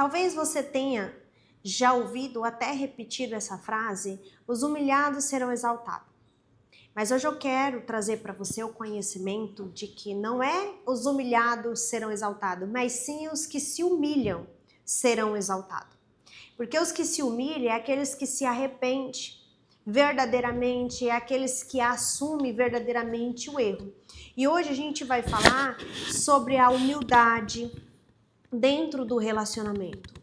Talvez você tenha já ouvido ou até repetido essa frase: os humilhados serão exaltados. Mas hoje eu quero trazer para você o conhecimento de que não é os humilhados serão exaltados, mas sim os que se humilham serão exaltados. Porque os que se humilham é aqueles que se arrependem verdadeiramente, é aqueles que assumem verdadeiramente o erro. E hoje a gente vai falar sobre a humildade dentro do relacionamento.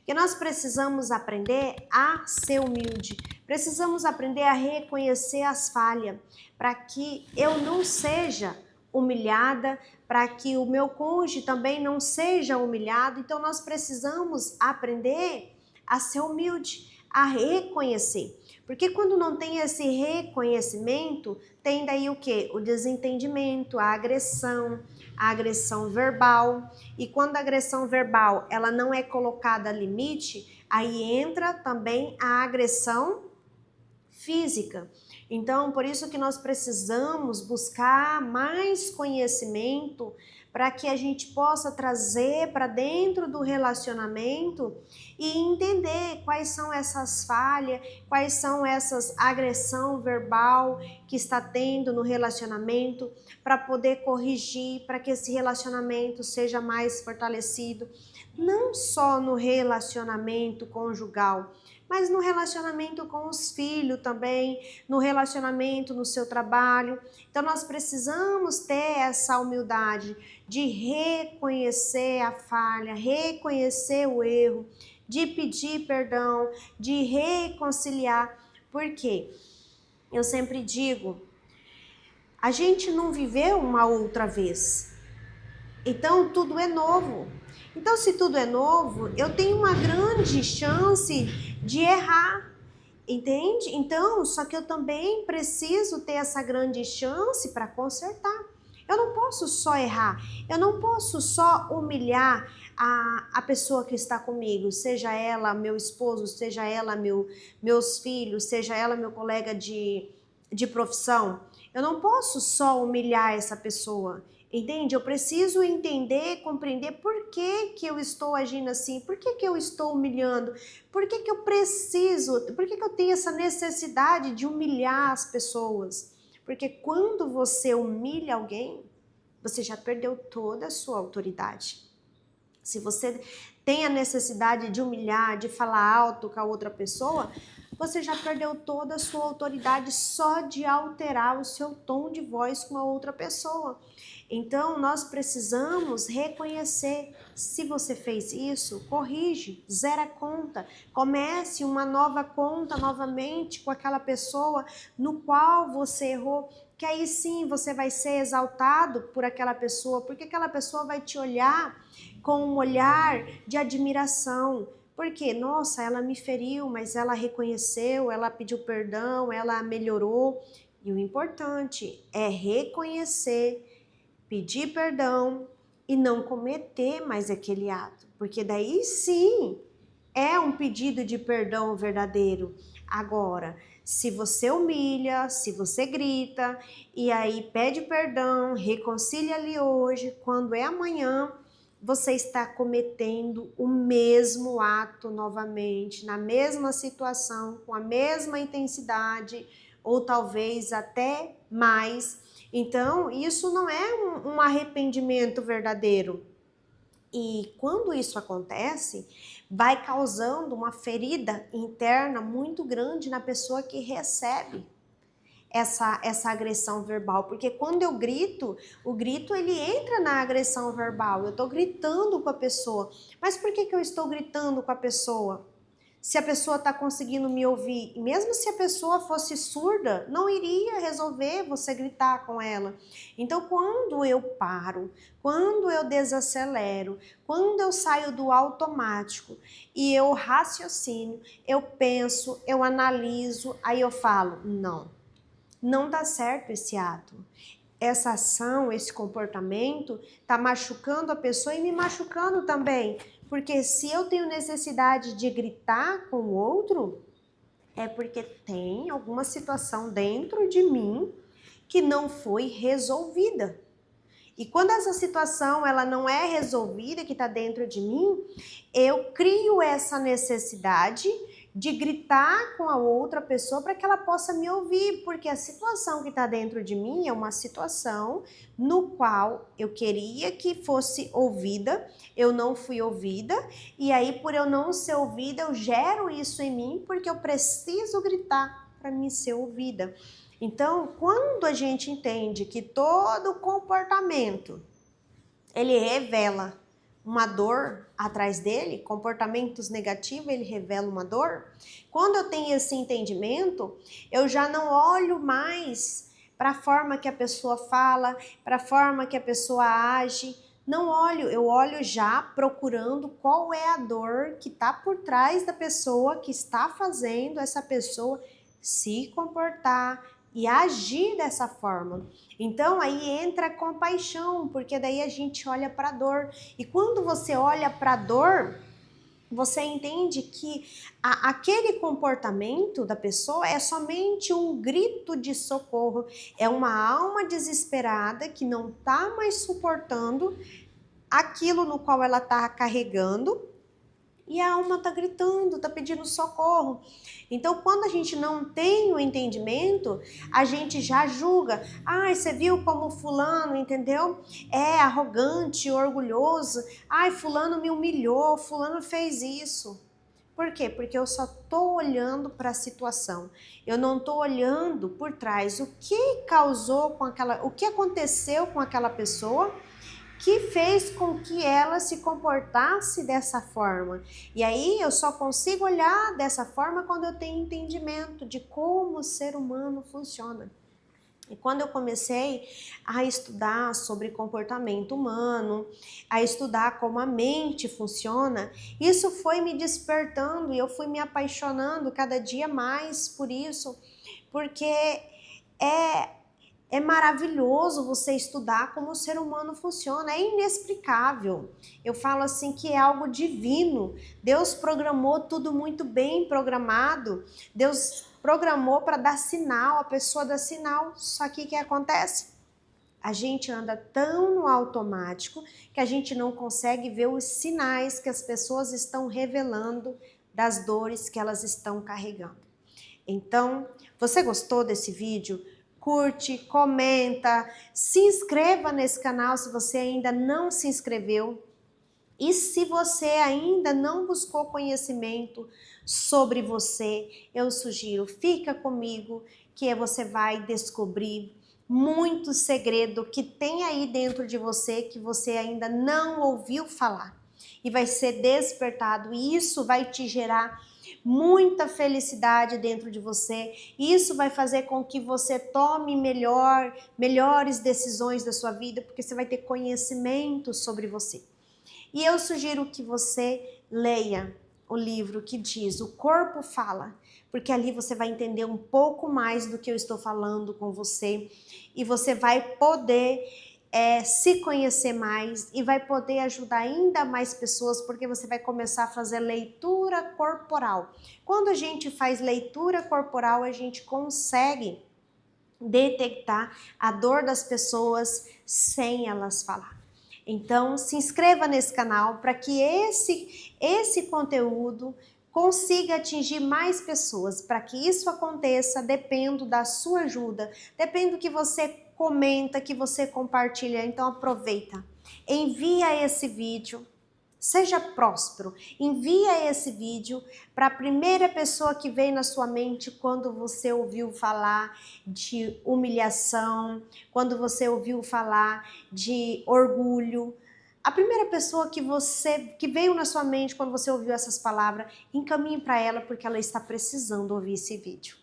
Que nós precisamos aprender a ser humilde, precisamos aprender a reconhecer as falhas, para que eu não seja humilhada, para que o meu cônjuge também não seja humilhado. Então nós precisamos aprender a ser humilde, a reconhecer. Porque quando não tem esse reconhecimento, tem daí o quê? O desentendimento, a agressão verbal. E quando a agressão verbal ela não é colocada limite, aí entra também a agressão física. Então, por isso que nós precisamos buscar mais conhecimento para que a gente possa trazer para dentro do relacionamento e entender quais são essas falhas, quais são essas agressão verbal que está tendo no relacionamento, para poder corrigir, para que esse relacionamento seja mais fortalecido, não só no relacionamento conjugal, mas no relacionamento com os filhos também, no relacionamento no seu trabalho. Então nós precisamos ter essa humildade de reconhecer a falha, reconhecer o erro, de pedir perdão, de reconciliar. Por quê? Eu sempre digo, a gente não viveu uma outra vez. Então tudo é novo. Então se tudo é novo, eu tenho uma grande chance de errar, entende? Então, só que eu também preciso ter essa grande chance para consertar. Eu não posso só errar, eu não posso só humilhar a pessoa que está comigo, seja ela meu esposo, seja ela meus filhos, seja ela meu colega de profissão. Eu não posso só humilhar essa pessoa. Entende? Eu preciso entender, compreender por que eu estou agindo assim, por que eu estou humilhando, por que eu preciso, por que eu tenho essa necessidade de humilhar as pessoas. Porque quando você humilha alguém, você já perdeu toda a sua autoridade. Se você tem a necessidade de humilhar, de falar alto com a outra pessoa, você já perdeu toda a sua autoridade só de alterar o seu tom de voz com a outra pessoa. Então, nós precisamos reconhecer. Se você fez isso, corrige, zera a conta. Comece uma nova conta novamente com aquela pessoa no qual você errou. Que aí sim você vai ser exaltado por aquela pessoa, porque aquela pessoa vai te olhar com um olhar de admiração. Porque, nossa, ela me feriu, mas ela reconheceu, ela pediu perdão, ela melhorou. E o importante é reconhecer, pedir perdão e não cometer mais aquele ato, porque daí sim é um pedido de perdão verdadeiro. Agora, se você humilha, se você grita e aí pede perdão, reconcilia ali hoje, quando é amanhã, você está cometendo o mesmo ato novamente, na mesma situação, com a mesma intensidade, ou talvez até mais. Então, isso não é um arrependimento verdadeiro. E quando isso acontece, vai causando uma ferida interna muito grande na pessoa que recebe essa agressão verbal. Porque quando eu grito, o grito ele entra na agressão verbal. Eu estou gritando com a pessoa. Mas por que eu estou gritando com a pessoa? Se a pessoa está conseguindo me ouvir, e mesmo se a pessoa fosse surda, não iria resolver você gritar com ela. Então, quando eu paro, quando eu desacelero, quando eu saio do automático e eu raciocínio, eu penso, eu analiso, aí eu falo, não dá certo esse ato. Essa ação, esse comportamento está machucando a pessoa e me machucando também. Porque se eu tenho necessidade de gritar com o outro, é porque tem alguma situação dentro de mim que não foi resolvida. E quando essa situação ela não é resolvida, que está dentro de mim, eu crio essa necessidade de gritar com a outra pessoa para que ela possa me ouvir, porque a situação que está dentro de mim é uma situação no qual eu queria que fosse ouvida, eu não fui ouvida, e aí por eu não ser ouvida, eu gero isso em mim porque eu preciso gritar para me ser ouvida. Então, quando a gente entende que todo comportamento ele revela uma dor atrás dele, comportamentos negativos, ele revela uma dor. Quando eu tenho esse entendimento, eu já não olho mais para a forma que a pessoa fala, para a forma que a pessoa age. Não olho, eu olho já procurando qual é a dor que está por trás da pessoa, que está fazendo essa pessoa se comportar e agir dessa forma. Então aí entra a compaixão, porque daí a gente olha para a dor. E quando você olha para a dor, você entende que aquele comportamento da pessoa é somente um grito de socorro, é uma alma desesperada que não está mais suportando aquilo no qual ela está carregando, e a alma está gritando, está pedindo socorro. Então, quando a gente não tem o entendimento, a gente já julga. Ai, você viu como fulano, entendeu? É arrogante, orgulhoso. Ai, fulano me humilhou, fulano fez isso. Por quê? Porque eu só estou olhando para a situação. Eu não estou olhando por trás o que causou com aquela, o que aconteceu com aquela pessoa que fez com que ela se comportasse dessa forma. E aí eu só consigo olhar dessa forma quando eu tenho entendimento de como o ser humano funciona. E quando eu comecei a estudar sobre comportamento humano, a estudar como a mente funciona, isso foi me despertando e eu fui me apaixonando cada dia mais por isso, porque é maravilhoso você estudar como o ser humano funciona, é inexplicável. Eu falo assim que é algo divino. Deus programou tudo muito bem programado. Deus programou para dar sinal, a pessoa dá sinal. Só que o que acontece? A gente anda tão no automático que a gente não consegue ver os sinais que as pessoas estão revelando das dores que elas estão carregando. Então, você gostou desse vídeo? Curte, comenta, se inscreva nesse canal se você ainda não se inscreveu. E se você ainda não buscou conhecimento sobre você, eu sugiro, fica comigo que você vai descobrir muito segredo que tem aí dentro de você que você ainda não ouviu falar. E vai ser despertado e isso vai te gerar muita felicidade dentro de você. Isso vai fazer com que você tome melhores decisões da sua vida, porque você vai ter conhecimento sobre você. E eu sugiro que você leia o livro que diz O Corpo Fala, porque ali você vai entender um pouco mais do que eu estou falando com você e você vai poder se conhecer mais e vai poder ajudar ainda mais pessoas, porque você vai começar a fazer leitura corporal. Quando a gente faz leitura corporal, a gente consegue detectar a dor das pessoas sem elas falar. Então, se inscreva nesse canal para que esse conteúdo consiga atingir mais pessoas. Para que isso aconteça, dependo da sua ajuda, dependo que você comenta, que você compartilha. Então aproveita, envia esse vídeo, seja próspero, envia esse vídeo para a primeira pessoa que vem na sua mente quando você ouviu falar de humilhação, quando você ouviu falar de orgulho. A primeira pessoa que veio na sua mente quando você ouviu essas palavras, encaminhe para ela porque ela está precisando ouvir esse vídeo.